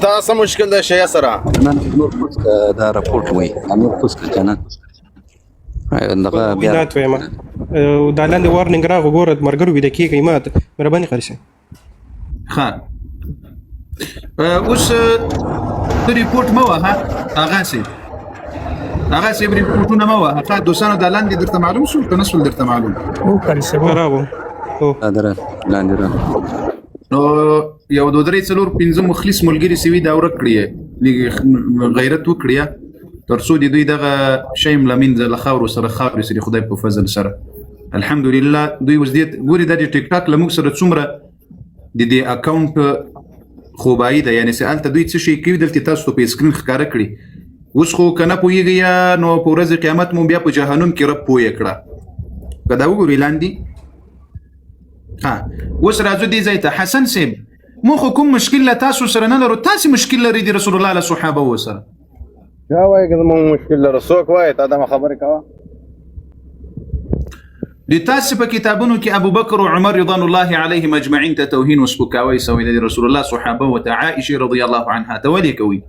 تا څه مشکل ده شیا سره نن نور پوسک دا راپورټ وای امیر پوسک کنه دغه بیا وینات وایم دا لاندې وارننګ راغو ګوره مرګرو ویده کېږي مات مهرباني خرسه ښه اوس ته ریپورټ مه وهه هغه سي ریپورټونه مه وهه ښه دوستانو دا لاندې درته معلوم شو که نه شول درته معلوم او خرسه برابو در لاندې را نو یو دو درې څلور پنځه مخلص ملګري سوي دا ورک کړي غیرت وکړي تر څو د دوی دغه شی له منځه له خاورو سره خاورې سري خدای په فضل سره الحمدلله دوی اوس دې ګوري دا د ټیک ټاک له موږ سره څومره د دې اکاونټ خوبایي ده یعنې چې هلته دوی څه شی کوي دلته تاسو ته په سکرین ښکاره کړي اوس خو که نه پوهېږي یا نو په ورځ قیامت مو بیا په جهنم کې رب پوهه کړه که دا وګورئ لاندې ها اوس راځو دې ځای ته حسن صاحب مو خو کوم مشکل له تاسو سره نه لرو تاسې مشکل لرئ د رسول الله له صحابه سره یا وایي که زموږ مشکل لرو څوک وایي تا دمه خبرې کوه د تاسې په کتابونو کې ابو بکر او عمر رضوان الله علیهم اجمعین ته توهین او سپکاوی سوی د رسول الله صحابه او عائشه رضی الله عنها ته ولې کوي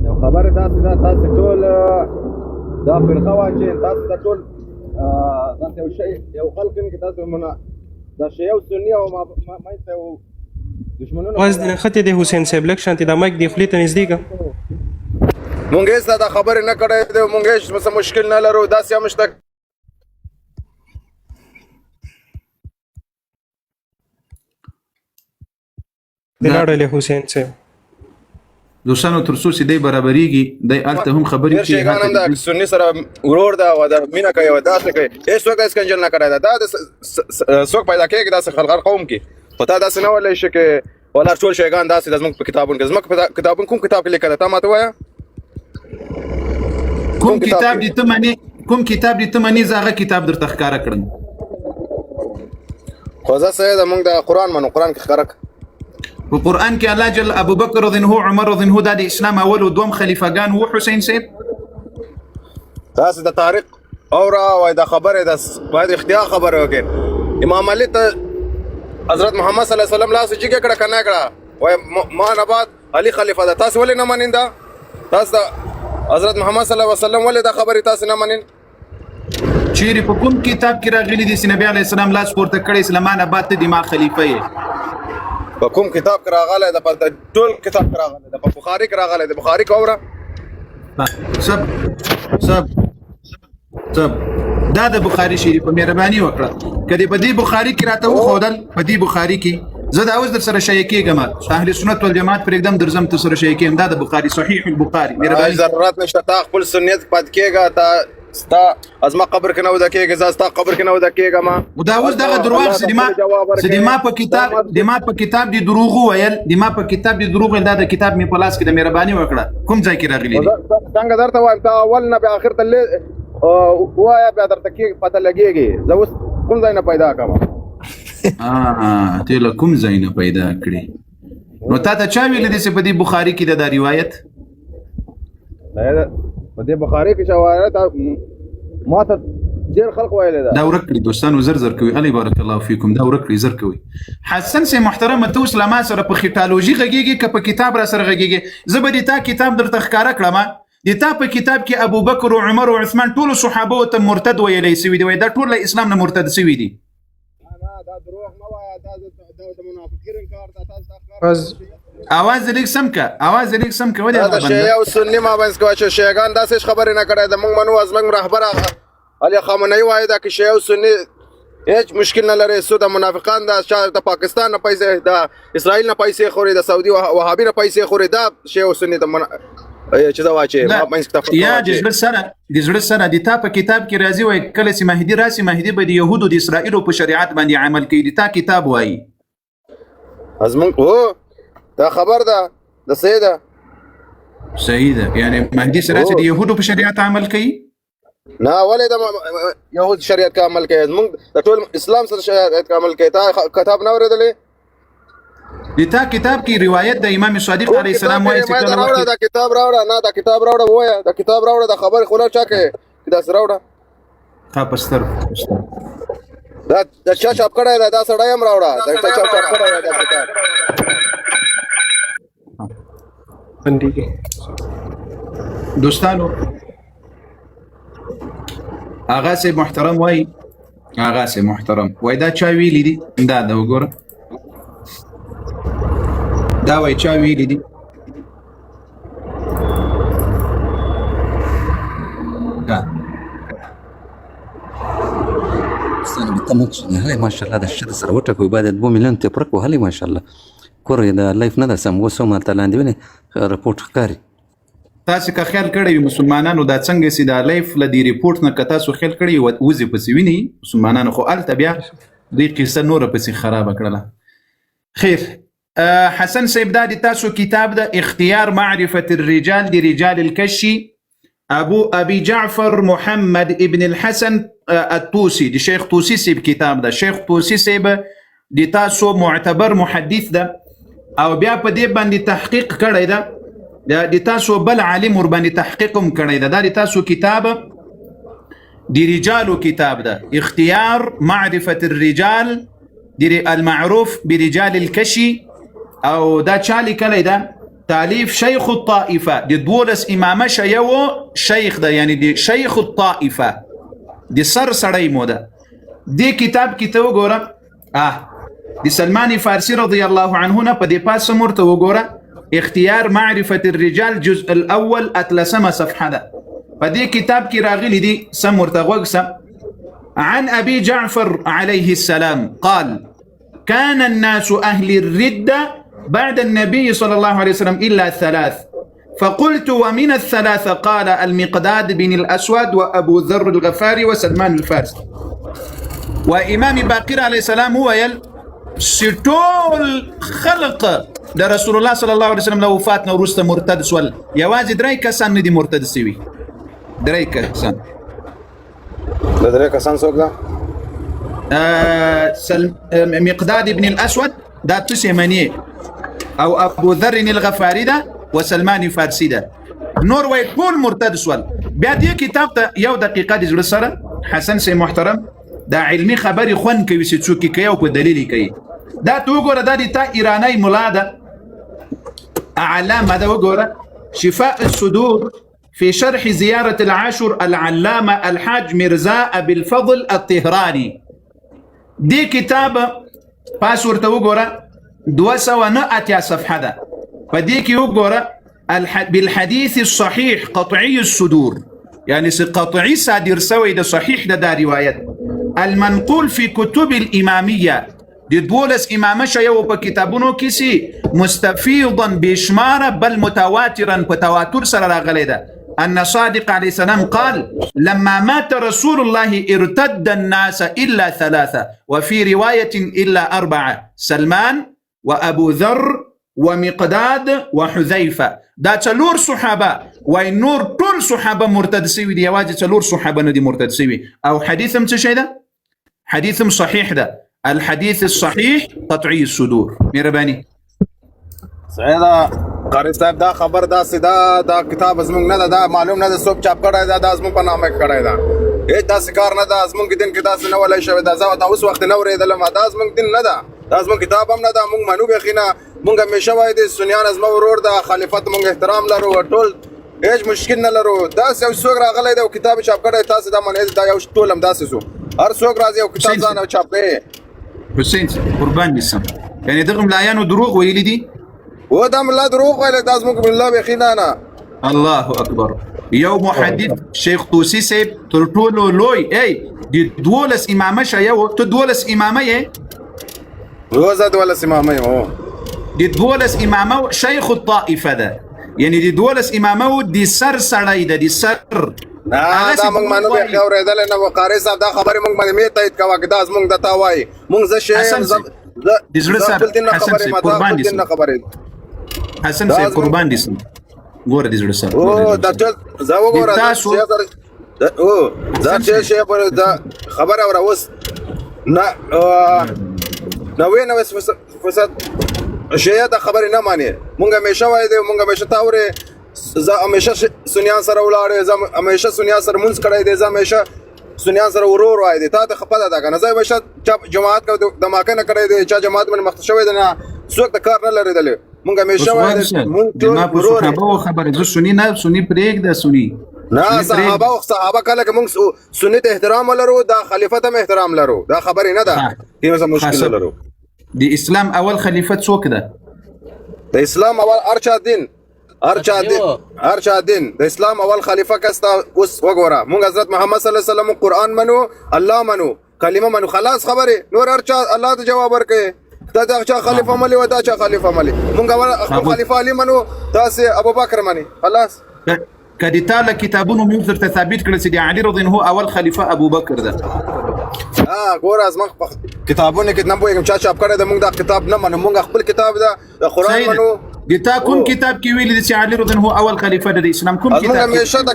یو خبره تاسو دا تاسو ټول دا فرقه واچي تاسو دا ټول تاسو یو شی یو خلک کې تاسو مونږ دا شی یو سنی او ما ته دشمنونو واز د خطه د حسین صاحب لک شانتي دا مایک دی خلی ته نږدې کا مونږ هیڅ دا خبره نه کړې ده مونږ هیڅ مشکل نه لرو دا سم شته د لاړل حسین صاحب دوستانو تر څو چې دی برابرېږي دی هلته هم خبرې کوي شیخان هم دا سني سره ورور دا و دا مینه کوي و داسې کوي هېڅوک داسې کنجل نه کړی دا څوک پیدا کېږي داسې خلغر قوم کې خو تا داسې نه ویلی شي چې ولا ټول شیګان داسې د زموږ په کتابونو کې زموږ په کتابونو کوم کتاب کې لیکلی ده تا ماته وایه کوم کتاب دې ته منې زه هغه کتاب درته ښکاره کړم خو زه څه ده مونږ د قرآن منو قرآن کې ښکاره په قرآن کې الله جل ابو بکر رضی الله عمر رضی الله دا د اسلام اول او دوم خلیفګان و حسین صاحب تاسې د تاریخ اوره وای دا خبره ده باید اختیار خبره وکړي امام علي ته حضرت محمد صلی الله علیه وسلم لاس جګه کړه کنه کړه وای ما نه بعد علي خلیفہ ده تاسو ولې نه منیندا تاسو حضرت محمد صلی الله علیه وسلم ولې دا خبره تاسو نه منین چیرې په کوم کتاب کې راغلي دي چې نبی علیه السلام لاس پورته کړی اسلام آباد ته د ما خلیفہ یې په کوم کتاب کې راغلی ده په ټول کتاب کې راغلی ده په بخاري کې راغلی ده بخاري کې اوره سب دا د بخاري شریف په مهرباني وکړه کله په دې بخاري کې راته وخودل په دې بخاري کې زه دا اوس در سره شای کېږم اهل سنت والجماعت پر एकदम درځم ته سره شای کېم دا د بخاري صحیح البخاري مهرباني ضرورت نشته تا خپل سنت پد کېږه تا ستا از ما قبر کې نه ودا کېږي زه ستا قبر کې نه ودا کېږم دا اوس دغه دروغ چې ما په کتاب دی دروغ ویل د ما په کتاب دی دروغ دا د کتاب می په لاس کې د مهرباني وکړه کوم ځای کې راغلی دی څنګه درته وایم تا اول نه به اخر ته وایا بیا درته کې پته لګېږي زه اوس کوم ځای نه پیدا کړم ته له کوم ځای نه پیدا کړې نو تا ته چا ویل دي چې په دې بخاري کې دا روایت په دې بخاري کې روایت ما ته ډېر خلک ویلي دا ورک کړي دوستانو زر کوي علي بارک الله فیکم دا ورک کړي زر کوي حسن سي محترم ته اوس لما سره په خټالوژي غږیږي که په کتاب را سره غږیږي زه به دې تا کتاب درته ښکاره کړم د تا په کتاب کې ابو بکر او عمر او عثمان ټول صحابه ته مرتد ویلي سوي دي دا ټول اسلام نه مرتد سوي دي دا دروغ نه وایه دا د منافقین کار ده تاسو اواز لیک سم کا ولې دا شی او سنی ما باندې کوي چې شیګان داسې خبرې نه کړي د موږ منو از موږ رهبر علي خامنه‌ای وایي دا کې شی او سنی هیڅ مشکل نه لري سو د منافقان د پاکستان نه پیسې د اسرائیل نه پیسې خوري د سعودي وهابي نه پیسې خوري دا شی او سنی د چې دا واچي ما باندې کتاب یا د زړه سره د تا په کتاب کې راځي وای کله چې مهدي راسي مهدي به د يهودو د اسرائیل په شریعت باندې عمل کوي د تا کتاب وای از موږ دا خبر ده د سیده یعنی مهدي سره چې د يهودو په شریعت عمل کوي نه ولې د يهود شریعت کا عمل کوي موږ د ټول اسلام سره شریعت کا عمل کوي تا کتاب نه اوریدلې د تا کتاب کې روایت د امام صادق علیه السلام وایي چې دا کتاب راوړه نه دا کتاب راوړه وایي دا کتاب راوړه د خبر خلا چا کې دا سره راوړه ها پستر دا چا چاپ کړی دا سړی هم راوړه دا چا چاپ کړی دا کتاب بندي کې دوستانو آغا سے محترم وای دا چا ویلی دي دا وګوره دا وای چا ویلی دي دا استنى بالتمكن هلي ما شاء الله هذا الشيء سره وټکوي بعد 2 مليون ته پرکو هلي ما شاء الله کور دا لایف نه ده سم وسو ما تلاندې ونی رپورټ ښکاری تاسو که خیال کړی مسلمانانو دا څنګه سي دا لایف لدی ریپورت نه که تاسو خیال کړی وځي پسې ویني مسلمانانو خو الته بیا دې قصه نور پسې خراب کړله خیر حسن صاحب دا د تاسو کتاب د اختیار معرفة الرجال لرجال الكشي ابي جعفر محمد ابن الحسن الطوسي د شیخ طوسی صاحب کتاب ده شیخ طوسی صاحب د تاسو معتبر محدث ده او بیا په دې باندې تحقیق کړی ده د تاسو بل عالم ور باندې تحقیق هم کړی ده دا د تاسو کتاب د رجالو کتاب ده اختیار معرفة الرجال المعروف برجال الكشي او دا چا لیکلی ده تالیف شیخ الطائفه د 12 امامه شیو شیخ ده یعنی د شیخ الطائفه د سر سړی مو ده دې کتاب کې ته وګوره د سلمان فارسی رضی الله عنه نه په دې پاس مرته وګوره اختیار معرفة الرجال جزء الاول اتلسمه صفحه ده په دې کتاب کې راغلي دي سم ورته وګسه عن ابي جعفر عليه السلام قال كان الناس اهل الردة بعد النبي صلى الله عليه وسلم الا ثلاث فقلت ومن الثلاثة قال المقداد بن الأسود وأبو ذر الغفاري وسلمان الفارسي وإمام باقر عليه السلام هو ستول خلق ده رسول الله صلى الله عليه وسلم لو فاتنا ورست مرتد سول يوازي دري كسان ندي مرتد سوي دري كسان څوک ده مقداد بن الأسود ده تسيمانيه او ابو ذر الغفاري ده وسلمان فارسي ده نور وای ټول مرتد سول بیا دې کتاب ته یو دقیقه د زړه سره حسن سي محترم دا علمي خبري خون کوي چې څوک کوي او په دلیل کوي دا تو وګوره دا د تا ایرانی مولا ده علامه ده وګوره شفاء الصدور في شرح زيارة العاشر العلامة الحاج مرزا أبي الفضل الطهراني دي كتاب باسورت وګوره 209 صفحه ده فديك يقرأ بالحديث الصحيح قطعي الصدور يعني قطعي صادر سوي ده صحيح ده روايات المنقول في كتب الإمامية دي دولس إمامة شيء وبكتابونو كيسي مستفيضا بإشمارة بل متواترا بتواتر سر غليدا أن صادق عليه السلام قال لما مات رسول الله ارتد الناس إلا ثلاثة وفي رواية إلا 4 سلمان وأبو ذر ومقداد وحذيفة دا تلور صحابة وينور طول صحابة مرتد سوي دي يواجه تلور صحابة ندي مرتد سوي أو حديثم تشي ده حديثم صحيح ده الحديث الصحيح قطعي الصدور ميرباني سعيدة قاری صاحب دا خبر دا سدا دا کتاب زمونږ نه دا معلوم نه دا څوک چاپ کړی دا زمونږ په نامه کړی دا هیڅ داسې کار نه دا زمونږ دین کې داسې نه ولی شوی دا زه اوس وخت نه اورېدلم دا زمونږ دین نه ده دا زمونږ کتاب هم نه ده مونږ منو بیخي نه مونږ همیشه وایو د سنیان زما ورور ده خلیفت مونږ احترام لرو ټول هیڅ مشکل نه لرو داسې یو څوک راغلی دی او کتاب چاپ کړی تاسې دا منې دا یو ټول هم داسې شو هر څوک راځي او کتاب ځان او چاپ کوي حسين قربان بسم يعني دغم لايانو دروغ ويلي دي و دا ملا دروغ ویل دا زموږ بالله بیخي نه الله اكبر یو محدث شیخ طوسی صاحب تر ټولو لوی ای د 12 امامه شایو ته 12 امامه یې روزه 12 امامه یو د 12 امامه شیخ الطائفه ده یعنی د 12 امامه د سر سړی ده د سر دا موږ مانو به اورېدل نه و قاری صاحب دا خبره موږ باندې می تایید کوه که دا زموږ د تا وای موږ زه شی د زړه سره حسن صاحب قربان دي حسن صاحب قربان دي ګوره د زړه سره او دا ټول زه وګوره او دا شی پر دا خبره اور اوس نه نو فساد شی دا خبره نه مانی مونږ همیشه وای دی مونږ همیشه تاوره زه همیشه سنیان سره ولاړې زه همیشه سنیان سره مونږ کړی دی زه همیشه سنیان سره ورور وای دي تا ته خپه ده کنه زه بشد جماعت کو د ماکه نه کړی دی چې جماعت باندې مخ شوی دی نه څوک د کار نه لري دلی مونږ همیشه وای مونږ ټول ورور صحابه خبره زه سنی نه سنی پرېږ د سنی نه صحابه کله که مونږ سنت احترام لرو دا خلیفه ته احترام لرو دا خبرې نه ده کې څه مشکل لرو د اسلام اول خلیفه څوک ده د اسلام اول ارچا دین د اسلام اول خلیفہ کستا اوس وګوره مونږ حضرت محمد صلی الله علیه وسلم قرآن منو الله منو کلمه منو خلاص خبره نور ارچا الله ته جواب ورکړي دا چا خلیفہ ملي و دا چا خلیفہ ملي مونږ اول خلیفہ علی منو دا سه ابو بکر مني خلاص کدی تعالی کتابونو موږ درته ثابت کړل چې علی رضی الله اول خلیفہ ابو بکر ده ګور از مخ کتابونه کې نه پوهیږم چا چاپ کړی د مونږ دا کتاب نه منو مونږ خپل کتاب دا د قرآن منو گتا کوم کتاب کې ویل دي چې علی رضی الله اول خلیفہ د اسلام کوم کتاب همیشه دا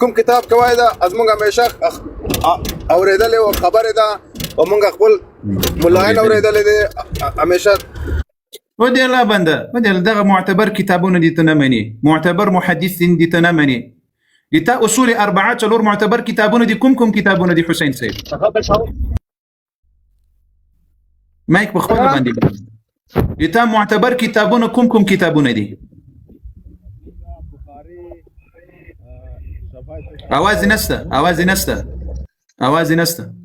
کوم کتاب کوي دا از مونږ همیشه اوریدل او خبره ده او مونږ خپل مولایان اوریدل دي همیشه ودي الله بنده ودي دغه معتبر کتابونه دي تنمني معتبر محدث دي تنمني لتا اصول اربعه تلور معتبر كتابونه دي كم كتابونه دي حسين سيد مايك بخبر باندې لتا معتبر كتابونه كم كتابونه دي اوازي نسته